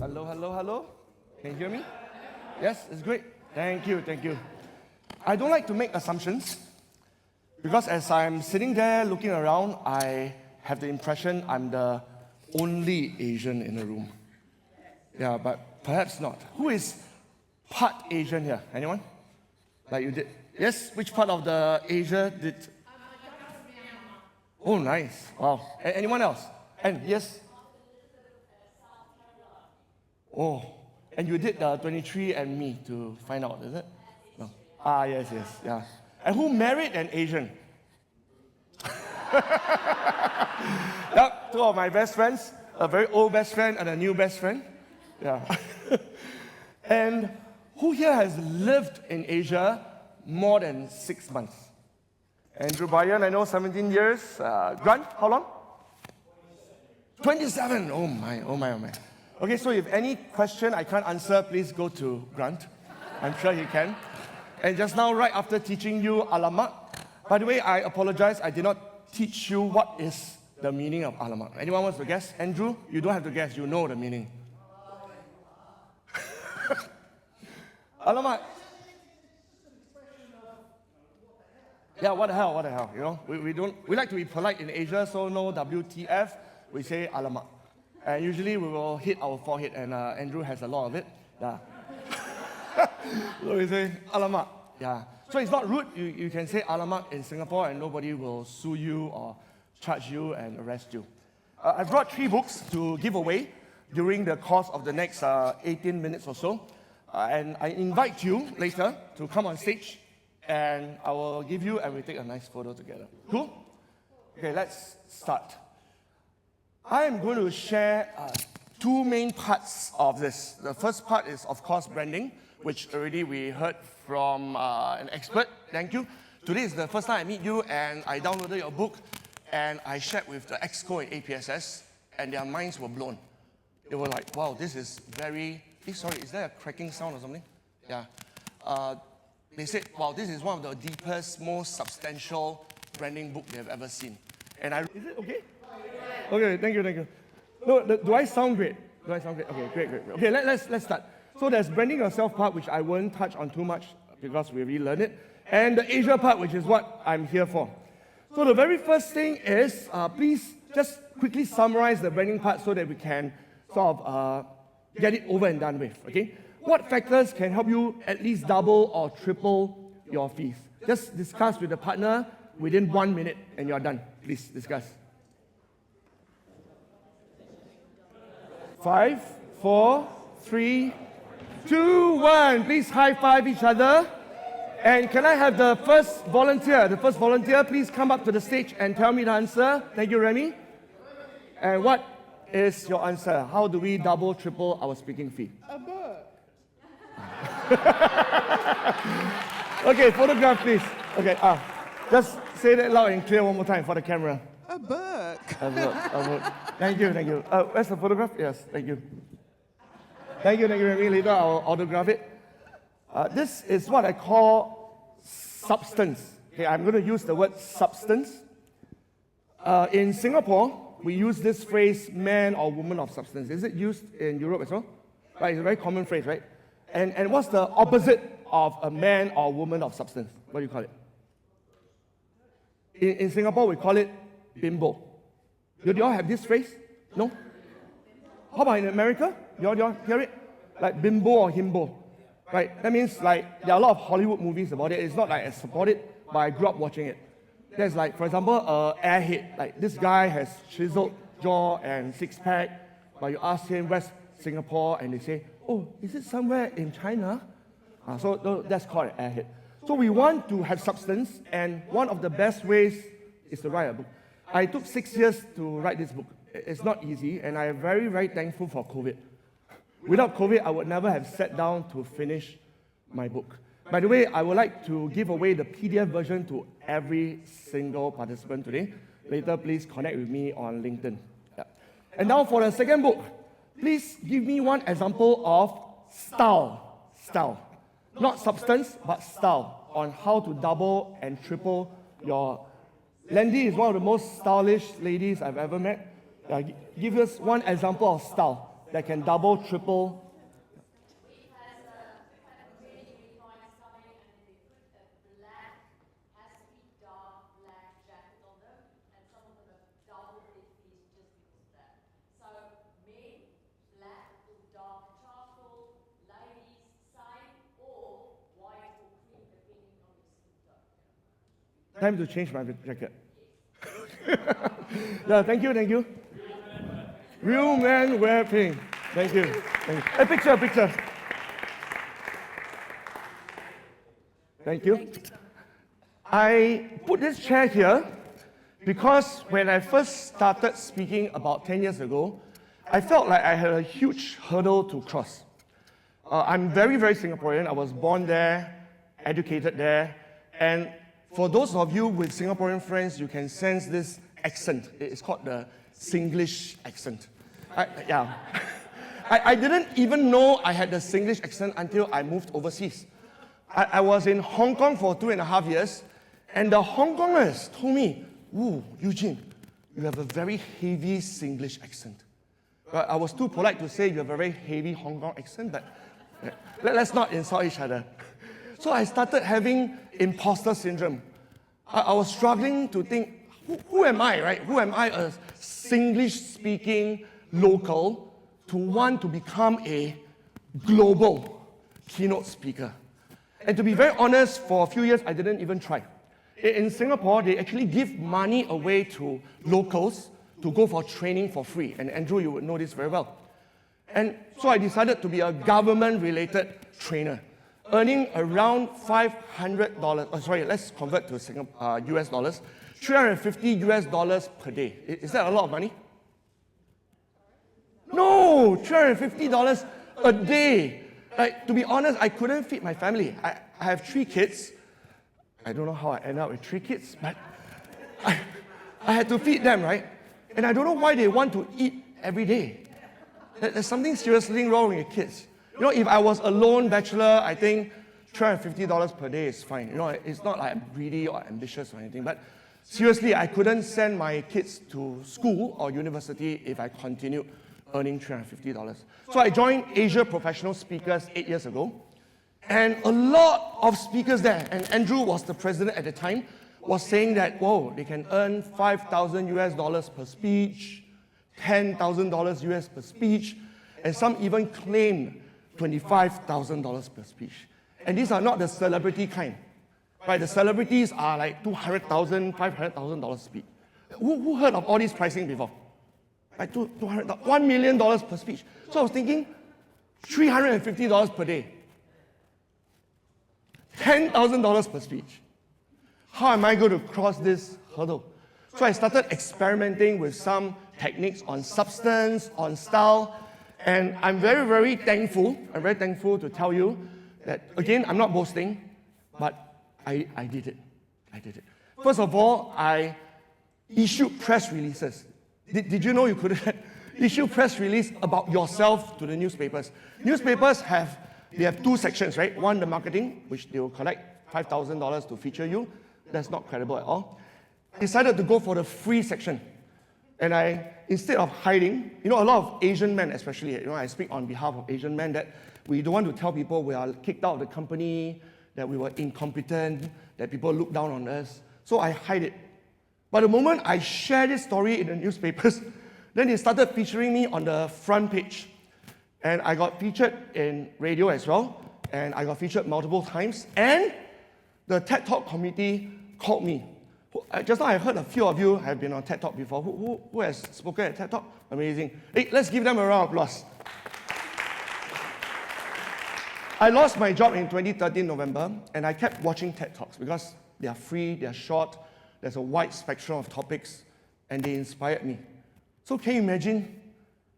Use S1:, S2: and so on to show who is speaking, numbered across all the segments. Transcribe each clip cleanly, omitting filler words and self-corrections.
S1: Hello, hello, hello. Can you hear me? Yes, it's great. Thank you, thank you. I don't like to make assumptions because as I'm sitting there looking around, I have the impression I'm the only Asian in the room. Yeah, but perhaps not. Who is part Asian here? Anyone? Like you did? Yes? Which part of the Asia did? Oh, nice. Wow. Anyone else? And yes? Oh, and you did the 23andMe to find out, is it? No. Ah, yes, yeah. And who married an Asian? Yep, two of my best friends, a very old best friend and a new best friend. Yeah. And who here has lived in Asia more than 6 months? Andrew Bayan, I know 17 years. Grant, how long? 27. Oh my. Okay, so if any question I can't answer, please go to Grant. I'm sure he can. And just now, right after teaching you alamak, by the way, I apologize, I did not teach you what is the meaning of alamak. Anyone wants to guess? Andrew, you don't have to guess, you know the meaning. Alamak. Yeah, what the hell, you know? We like to be polite in Asia, so no WTF, we say alamak. And usually we will hit our forehead, and Andrew has a lot of it. Yeah. So we say alamak. Yeah. So it's not rude. You can say alamak in Singapore, and nobody will sue you or charge you and arrest you. I brought 3 books to give away during the course of the next 18 minutes or so. And I invite you later to come on stage, and I will give you, and we take a nice photo together. Cool? Okay, let's start. I am going to share 2 main parts of this. The first part is, of course, branding, which already we heard from an expert. Thank you. Today is the first time I meet you, and I downloaded your book, and I shared with the exco in APSS, and their minds were blown. They were like, wow, this is very... Sorry, is there a cracking sound or something? Yeah. They said, wow, this is one of the deepest, most substantial branding book they've ever seen. And is it okay? Okay, thank you. No, do I sound great? Okay, great. Okay, let's start. So there's branding yourself part, which I won't touch on too much because we already learned it. And the Asia part, which is what I'm here for. So the very first thing is, please just quickly summarize the branding part so that we can sort of get it over and done with, okay? What factors can help you at least double or triple your fees? Just discuss with the partner within 1 minute and you're done. Please discuss. 5, 4, 3, 2, 1. Please high five each other. And can I have the first volunteer? The first volunteer, please come up to the stage and tell me the answer. Thank you, Remy. And what is your answer? How do we double, triple our speaking fee?
S2: A book.
S1: Okay, photograph, please. Okay, just say that loud and clear one more time for the camera.
S2: A book.
S1: A book. Thank you. Where's the photograph? Yes, thank you. Thank you, Remy. Later I'll autograph it. This is what I call substance. Okay, I'm going to use the word substance. In Singapore, we use this phrase, man or woman of substance. Is it used in Europe as well? Right, it's a very common phrase, right? And what's the opposite of a man or woman of substance? What do you call it? In Singapore, we call it bimbo. Do you all have this phrase? No? How about in America? You all hear it? Like bimbo or himbo. Right? That means like there are a lot of Hollywood movies about it. It's not like I support it, but I grew up watching it. There's like, for example, airhead. Like this guy has chiseled jaw and 6-pack, but you ask him, where's Singapore? And they say, oh, is it somewhere in China? So that's called an airhead. So we want to have substance, and one of the best ways is to write a book. I took 6 years to write this book. It's not easy, and I am very, very thankful for COVID. Without COVID, I would never have sat down to finish my book. By the way, I would like to give away the PDF version to every single participant today. Later, please connect with me on LinkedIn. Yeah. And now for the second book, please give me one example of style. Style. Not substance, but style, on how to double and triple your... Landy is one of the most stylish ladies I've ever met. Give us one example of style. that can double, triple. Time to change my jacket. Yeah, thank you, thank you. Real men wear pink. Thank you. Thank you. A picture, a picture. Thank you. I put this chair here because when I first started speaking about 10 years ago, I felt like I had a huge hurdle to cross. I'm very, very Singaporean. I was born there, educated there, and for those of you with Singaporean friends, you can sense this accent. It's called the Singlish accent. I didn't even know I had the Singlish accent until I moved overseas. I was in Hong Kong for 2.5 years, and the Hong Kongers told me, "Ooh, Eugene, you have a very heavy Singlish accent." I was too polite to say you have a very heavy Hong Kong accent, but let's not insult each other. So I started having imposter syndrome. I was struggling to think, who am I, right? Who am I, a Singlish-speaking local, to want to become a global keynote speaker? And to be very honest, for a few years, I didn't even try. In Singapore, they actually give money away to locals to go for training for free. And Andrew, you would know this very well. And so I decided to be a government-related trainer, earning around $500. Oh, sorry, let's convert to US dollars. $350 US per day. Is that a lot of money? No, $350 a day. Like, to be honest, I couldn't feed my family. I have 3 kids. I don't know how I end up with 3 kids, but I had to feed them, right? And I don't know why they want to eat every day. There's something seriously wrong with kids. You know, if I was a lone bachelor, I think $350 per day is fine. You know, it's not like I'm greedy or ambitious or anything, but seriously, I couldn't send my kids to school or university if I continued earning $350. So I joined Asia Professional Speakers 8 years ago, and a lot of speakers there, and Andrew was the president at the time, was saying that, whoa, they can earn $5,000 US per speech, $10,000 US per speech, and some even claimed $25,000 per speech. And these are not the celebrity kind. Right? The celebrities are like $200,000, $500,000 speech. Who heard of all this pricing before? Like $1 million per speech. So I was thinking, $350 per day. $10,000 per speech. How am I going to cross this hurdle? So I started experimenting with some techniques on substance, on style, and I'm very, very thankful. I'm very thankful to tell you that, again, I'm not boasting, but I did it. I did it. First of all, I issued press releases. Did you know you could issue press release about yourself to the newspapers? Newspapers have 2 sections, right? One, the marketing, which they will collect $5,000 to feature you. That's not credible at all. I decided to go for the free section. And instead of hiding, you know, a lot of Asian men especially, you know, I speak on behalf of Asian men, that we don't want to tell people we are kicked out of the company, that we were incompetent, that people look down on us. So I hide it. But the moment I share this story in the newspapers, then they started featuring me on the front page. And I got featured in radio as well, and I got featured multiple times, and the TED Talk committee called me. Just now I heard a few of you have been on TED Talk before. Who has spoken at TED Talk? Amazing. Hey, let's give them a round of applause. I lost my job in 2013 November, and I kept watching TED Talks because they are free, they are short, there's a wide spectrum of topics, and they inspired me. So can you imagine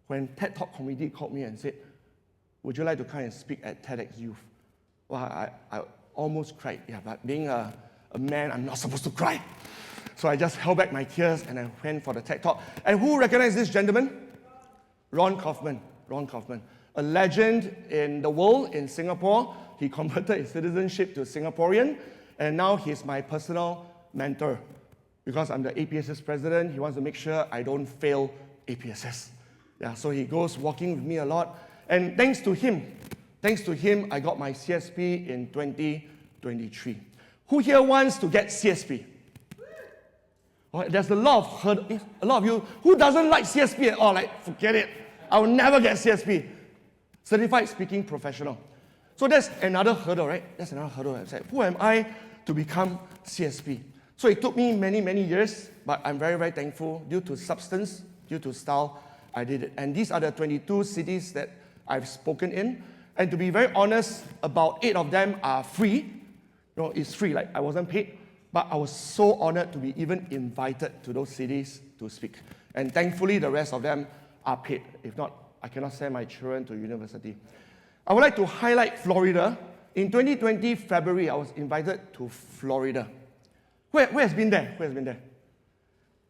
S1: when TED Talk committee called me and said, would you like to come and speak at TEDx Youth? Well, I almost cried. Yeah, but being a man, I'm not supposed to cry. So I just held back my tears and I went for the TED Talk. And who recognized this gentleman? Ron Kaufman. Ron Kaufman. A legend in the world, in Singapore. He converted his citizenship to Singaporean, and now he's my personal mentor. Because I'm the APSS president, he wants to make sure I don't fail APSS. Yeah, so he goes walking with me a lot. And thanks to him, I got my CSP in 2023. Who here wants to get CSP? Oh, there's a lot of you who doesn't like CSP at all. Like, forget it. I will never get CSP. Certified Speaking Professional. So that's another hurdle, right? That's another hurdle. I said, who am I to become CSP? So it took me many, many years, but I'm very, very thankful. Due to substance, due to style, I did it. And these are the 22 cities that I've spoken in. And to be very honest, about 8 of them are free. You know, it's free, like I wasn't paid. But I was so honored to be even invited to those cities to speak. And thankfully, the rest of them are paid. If not, I cannot send my children to university. I would like to highlight Florida. In 2020, February, I was invited to Florida. Who has been there? Who has been there?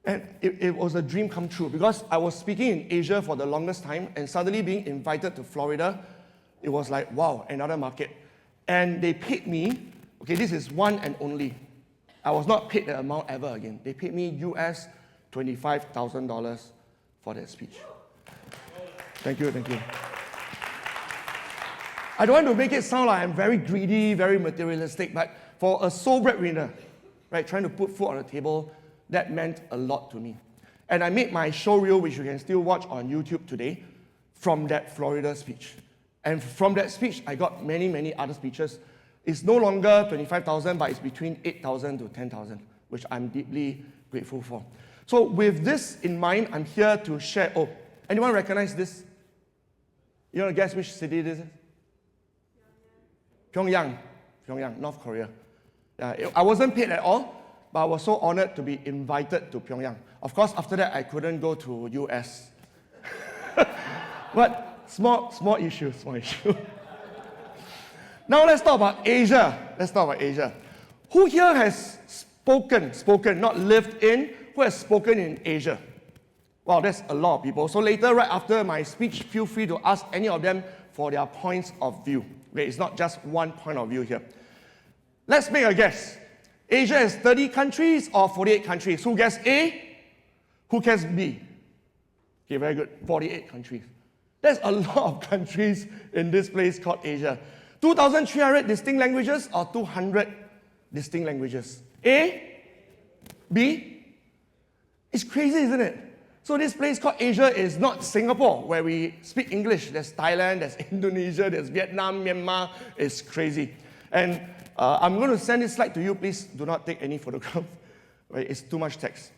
S1: And it was a dream come true because I was speaking in Asia for the longest time and suddenly being invited to Florida, it was like, wow, another market. And they paid me, okay, this is one and only. I was not paid that amount ever again. They paid me US $25,000 for that speech. Thank you, thank you. I don't want to make it sound like I'm very greedy, very materialistic, but for a sole breadwinner, right, trying to put food on the table, that meant a lot to me. And I made my show reel, which you can still watch on YouTube today, from that Florida speech. And from that speech, I got many, many other speeches. It's no longer 25,000, but it's between 8,000 to 10,000, which I'm deeply grateful for. So with this in mind, I'm here to share. Oh, anyone recognize this? You want to guess which city this is? Pyongyang, North Korea. I wasn't paid at all, but I was so honored to be invited to Pyongyang. Of course, after that, I couldn't go to US. But small issue. Now let's talk about Asia. Who here has spoken, not lived in, who has spoken in Asia? Wow, that's a lot of people. So later, right after my speech, feel free to ask any of them for their points of view. Okay, it's not just one point of view here. Let's make a guess. Asia has 30 countries or 48 countries. Who guessed A? Who guessed B? Okay, very good. 48 countries. There's a lot of countries in this place called Asia. 2,300 distinct languages or 200 distinct languages? A? B? It's crazy, isn't it? So this place called Asia is not Singapore, where we speak English. There's Thailand, there's Indonesia, there's Vietnam, Myanmar. It's crazy. And I'm going to send this slide to you. Please do not take any photograph. Right? It's too much text.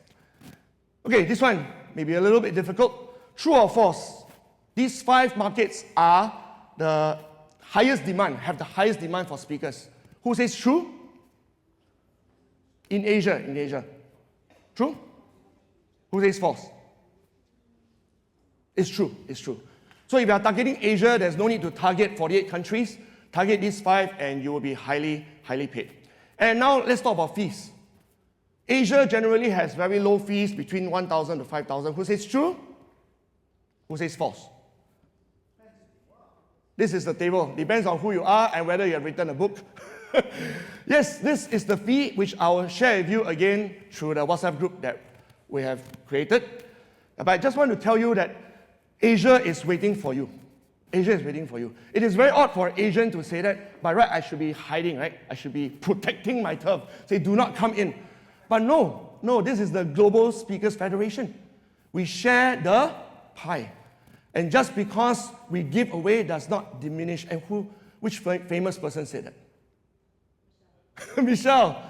S1: Okay, this one may be a little bit difficult. True or false? These 5 markets are the highest demand, have the highest demand for speakers. Who says true? In Asia. True? Who says false? It's true. So if you are targeting Asia, there's no need to target 48 countries. Target these 5 and you will be highly, highly paid. And now let's talk about fees. Asia generally has very low fees between 1,000 to 5,000. Who says true? Who says false? This is the table. Depends on who you are and whether you have written a book. Yes, this is the fee which I will share with you again through the WhatsApp group that we have created. But I just want to tell you that Asia is waiting for you. Asia is waiting for you. It is very odd for an Asian to say that. By right, I should be hiding, right? I should be protecting my turf. Say, do not come in. But no, this is the Global Speakers Federation. We share the pie. And just because we give away does not diminish. And which famous person said that? Michelle.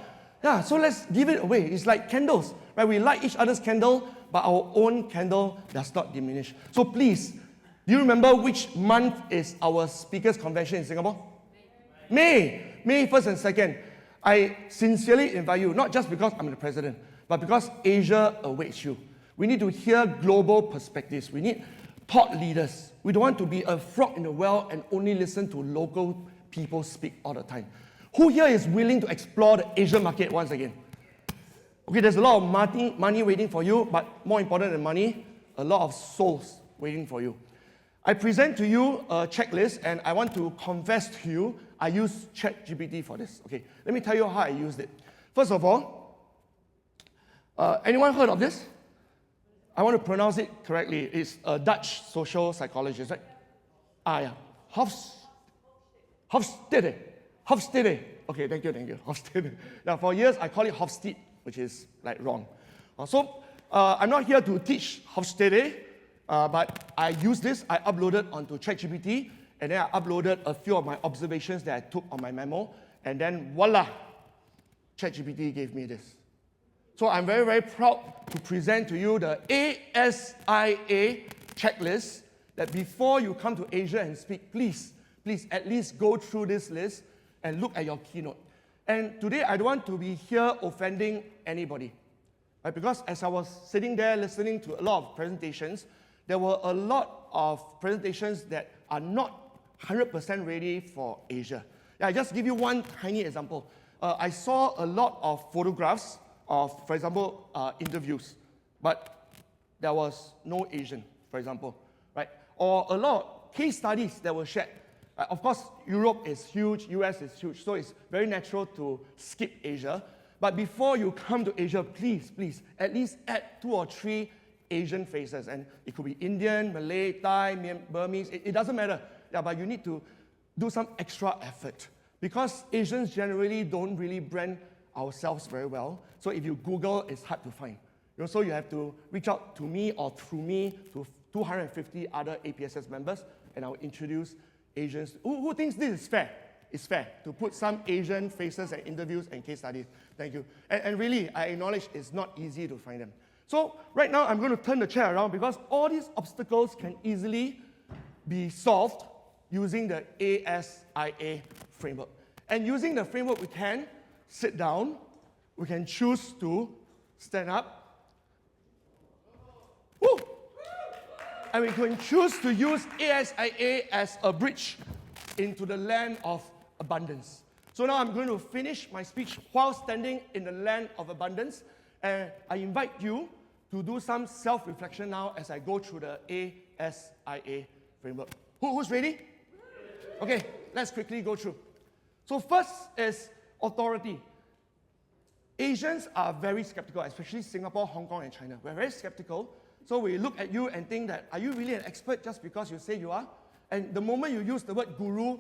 S1: Yeah, so let's give it away. It's like candles, right? We light each other's candle, but our own candle does not diminish. So please, do you remember which month is our speakers convention in Singapore? May 1st and 2nd. I sincerely invite you, not just because I'm the president, but because Asia awaits you. We need to hear global perspectives. We need thought leaders. We don't want to be a frog in the well and only listen to local people speak all the time. Who here is willing to explore the Asian market once again? Okay, there's a lot of money waiting for you, but more important than money, a lot of souls waiting for you. I present to you a checklist, and I want to confess to you, I use ChatGPT for this. Okay, let me tell you how I used it. First of all, anyone heard of this? I want to pronounce it correctly. It's a Dutch social psychologist, right? Yeah. Hofstede. Hofstede. Okay, thank you. Hofstede. Now, for years, I call it Hofstede, which is like wrong. I'm not here to teach Hofstede, but I use this. I uploaded onto ChatGPT, and then I uploaded a few of my observations that I took on my memo, and then voila, ChatGPT gave me this. So I'm very, very proud to present to you the ASIA checklist that before you come to Asia and speak, please at least go through this list and look at your keynote. And today I don't want to be here offending anybody, right? Because as I was sitting there listening to a lot of presentations, there were a lot of presentations that are not 100% ready for Asia. I just give you one tiny example. I saw a lot of photographs of, for example, interviews, but there was no Asian, for example, right? Or a lot of case studies that were shared. Of course, Europe is huge, US is huge, so it's very natural to skip Asia. But before you come to Asia, please, at least add 2 or 3 Asian faces. And it could be Indian, Malay, Thai, Burmese, it doesn't matter. But you need to do some extra effort. Because Asians generally don't really brand ourselves very well. So if you Google, it's hard to find. So you have to reach out to me or through me to 250 other APSS members, and I'll introduce Asians. Who thinks this is fair? It's fair to put some Asian faces and interviews and case studies. Thank you. And really, I acknowledge it's not easy to find them. So right now, I'm going to turn the chair around because all these obstacles can easily be solved using the ASIA framework. And using the framework, we can sit down, we can choose to stand up, woo! And we can choose to use ASIA as a bridge into the land of abundance. So now I'm going to finish my speech while standing in the land of abundance, and I invite you to do some self-reflection now as I go through the ASIA framework. Who's ready? Okay, let's quickly go through. So first is authority. Asians are very skeptical, especially Singapore, Hong Kong, and China. We're very skeptical. So we look at you and think that, are you really an expert just because you say you are? And the moment you use the word guru,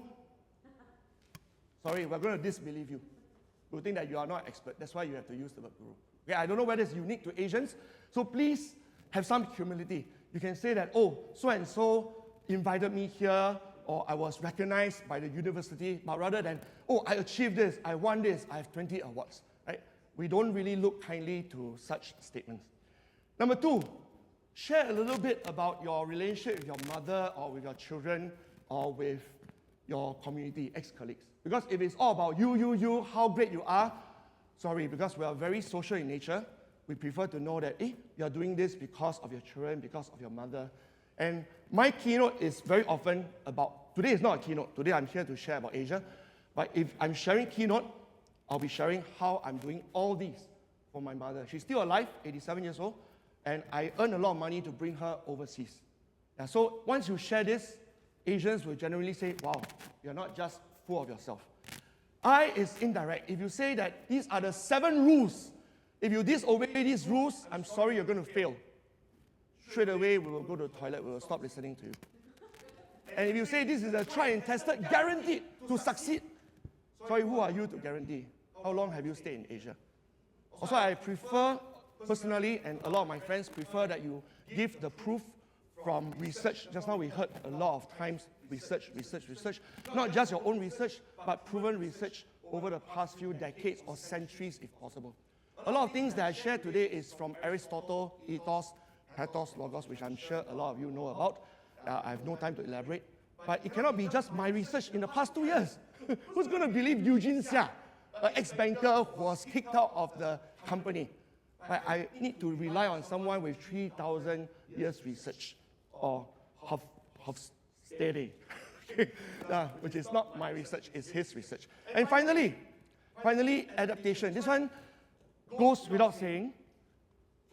S1: sorry, we're going to disbelieve you. We think that you are not an expert. That's why you have to use the word guru. Okay, I don't know whether it's unique to Asians. So please have some humility. You can say that, oh, so-and-so invited me here, or I was recognized by the university, but rather than, oh, I achieved this, I won this, I have 20 awards, right? We don't really look kindly to such statements. Number 2, share a little bit about your relationship with your mother or with your children or with your community, ex-colleagues. Because if it's all about you, how great you are, sorry, because we are very social in nature, we prefer to know that, you're doing this because of your children, because of your mother. And my keynote is very often about, today is not a keynote, today I'm here to share about Asia, but if I'm sharing keynote, I'll be sharing how I'm doing all these for my mother. She's still alive, 87 years old, and I earn a lot of money to bring her overseas. So once you share this, Asians will generally say, wow, you're not just full of yourself. I is indirect. If you say that these are the 7 rules, if you disobey these rules, I'm sorry, you're going to fail. Straight away, we will go to the toilet, we will stop listening to you. And if you say this is a tried and tested, guaranteed to succeed, sorry, who are you to guarantee? How long have you stayed in Asia? Also, I prefer, personally, and a lot of my friends prefer that you give the proof from research. Just now we heard a lot of times, research. Not just your own research, but proven research over the past few decades or centuries, if possible. A lot of things that I share today is from Aristotle, ethos, pathos, logos, which I'm sure a lot of you know about. I have no time to elaborate. But it cannot be just my research in the past 2 years. Who's going to believe Eugene Xia, an ex-banker who was kicked out of the company? I need to rely on someone with 3,000 years research, or Hofstede, which is not my research, it's his research. And finally, adaptation. This one goes without saying.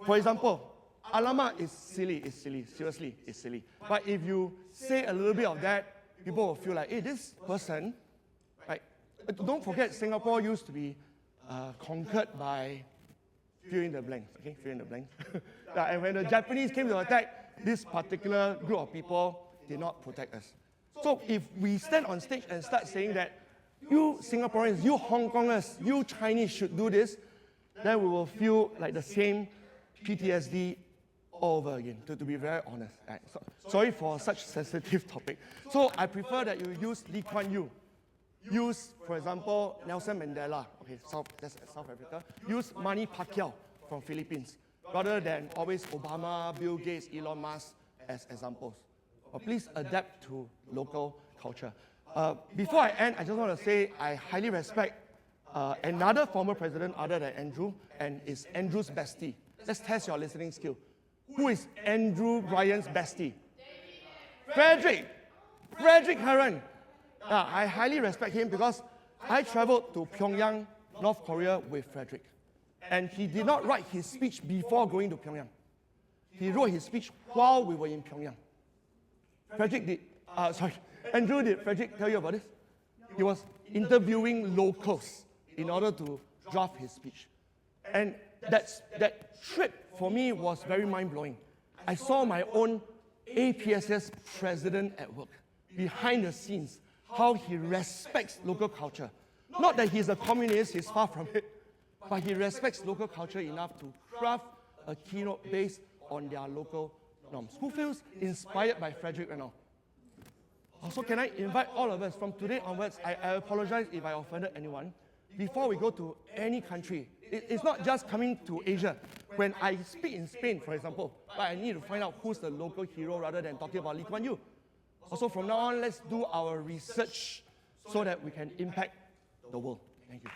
S1: For example, alamak is silly, seriously, it's silly. But if you say a little bit of that, people will feel like, hey, this person, right? Don't forget, Singapore used to be conquered by fill in the blanks, okay? Fill in the blanks. And when the Japanese came to attack, this particular group of people did not protect us. So if we stand on stage and start saying that you Singaporeans, you Hong Kongers, you Chinese should do this, then we will feel like the same PTSD all over again, to be very honest. Right? So, sorry for such sensitive topic. So I prefer that you use Lee Kuan Yew. Use, for example, Nelson Mandela, okay, that's South Africa. Use Manny Pacquiao from Philippines, rather than always Obama, Bill Gates, Elon Musk as examples. Please adapt to local culture. Before I end, I just want to say I highly respect another former president other than Andrew, and it's Andrew's bestie. Let's test your listening skill. Who is Andrew Ryan's bestie? Frederick Herron. I highly respect him because I traveled to Pyongyang, North Korea with Frederick. And he did not write his speech before going to Pyongyang. He wrote his speech while we were in Pyongyang. Andrew, did Frederick tell you about this? He was interviewing locals in order to draft his speech. And that trip for me was very mind-blowing. I saw my own APSS president at work, behind the scenes, how he respects local culture. Not that he's a communist, he's far from it, but he respects local culture enough to craft a keynote based on their local norms. Who feels inspired by Frederick right now? Also, can I invite all of us from today onwards, I apologize if I offended anyone, before we go to any country, it's not just coming to Asia. When I speak in Spain, for example, but I need to find out who's the local hero rather than talking about Lee Kuan Yew. Also, from now on, let's do our research so that we can impact the world. Thank you.